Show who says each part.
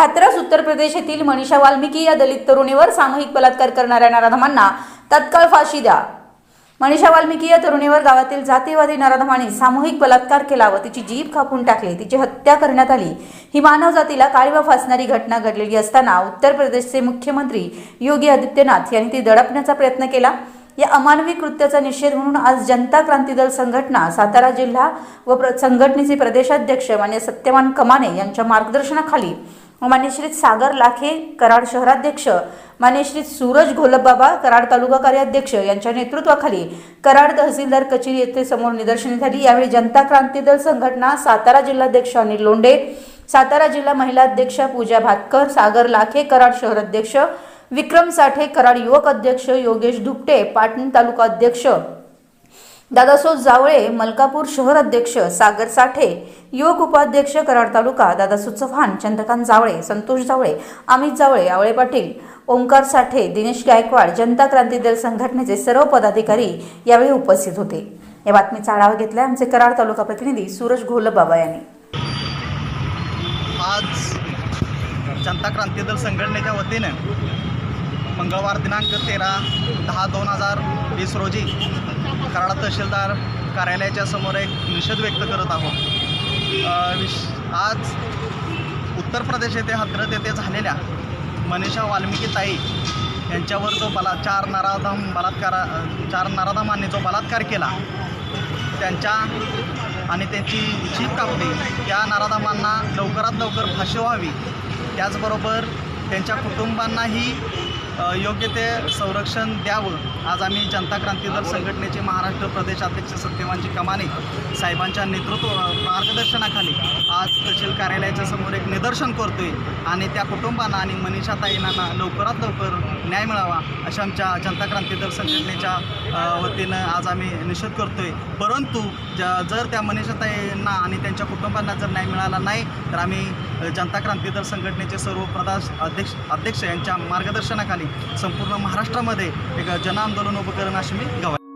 Speaker 1: हाथरस उत्तर प्रदेश येथील मनीषा वाल्मिकी या दलित तरुणीवर सामूहिक बलात्कार करणाऱ्या नराधमांना तत्काळ फाशी द्या। मनीषा वाल्मिकी या तरुणीवर गावातील जातीवादी नराधमांनी सामूहिक बलात्कार केला व तिची जीभ कापून टाकली, तिची हत्या करण्यात आली। ही मानव जातीला काळीमा फासणारी घटना घडलेली असताना उत्तर प्रदेशचे मुख्यमंत्री योगी आदित्यनाथ यांनी ती दडपण्याचा प्रयत्न केला। या अमानवी कृत्याचा निषेध म्हणून आज जनता क्रांती दल संघटना सातारा जिल्हा व संघटनेचे प्रदेशाध्यक्ष मान्य सत्यवान कमाने यांच्या मार्गदर्शनाखाली मान्य श्री सागर लाखे कराड शहराध्यक्ष, मान्य श्री सूरज घोलपबाबा कराड तालुका कार्याध्यक्ष यांच्या नेतृत्वाखाली कराड तहसीलदार कचेरी येथे समोर निदर्शने झाली। यावेळी जनता क्रांती दल संघटना सातारा जिल्हाध्यक्ष अनिल लोंढे, सातारा जिल्हा महिला अध्यक्ष पूजा भातकर, सागर लाखे कराड शहर अध्यक्ष, विक्रम साठे कराड युवक अध्यक्ष, योगेश धुपटे पाटण तालुका अध्यक्ष, दादासो जावळे मलकापूर शहर अध्यक्ष, सागर साठे युवक उपाध्यक्ष कराड तालुका, दादासो चव्हाण, चंद्रकांत जावळे, संतोष जावळे, अमित जावळे, आवळे पाटील, ओंकार साठे, दिनेश गायकवाड, जनता क्रांती दल संघटनेचे सर्व पदाधिकारी यावेळी उपस्थित होते। या बातमीचा आढावा घेतला आमचे कराड तालुका प्रतिनिधी सूरज घोलपबाबा यांनी।
Speaker 2: आज जनता क्रांती दल संघटनेच्या वतीने मंगळवार दिनांक 13/10/2020 रोजी कराड तहसीलदार कार्यालयाच्या समोर एक निषेध व्यक्त करत आहोत। आज उत्तर प्रदेश येथे हथरस येथे झालेल्या मनीषा वाल्मिकी ताई यांच्यावर जो चार नराधमांनी जो बलात्कार केला त्यांच्या आणि त्यांची जीभ कापली, त्या नराधमांना लवकरात लवकर फाशी व्हावी, त्याचबरोबर त्यांच्या कुटुंबांनाही योग्य ते संरक्षण द्यावं। आज आम्ही जनता क्रांती दल संघटनेचे महाराष्ट्र प्रदेश अध्यक्ष सत्यवानजी कमाने साहेबांच्या मार्गदर्शनाखाली आज तहसील कार्यालयाच्या समोर एक निदर्शन करतोय आणि त्या कुटुंबांना आणि मनीषा ताईंना लवकरात लवकर न्याय मिळावा अशा आमच्या जनता क्रांती दल संघटनेच्या वतीनं आज आम्ही निषेध करतोय। परंतु जर त्या मनीषा ताईंना आणि त्यांच्या कुटुंबांना जर न्याय मिळाला नाही तर आम्ही जनता क्रांती दल संघटनेचे सर्व अध्यक्ष यांच्या मार्गदर्शनाखाली संपूर्ण महाराष्ट्रामध्ये एक जनआंदोलन उभं करणं अशी मी गवाही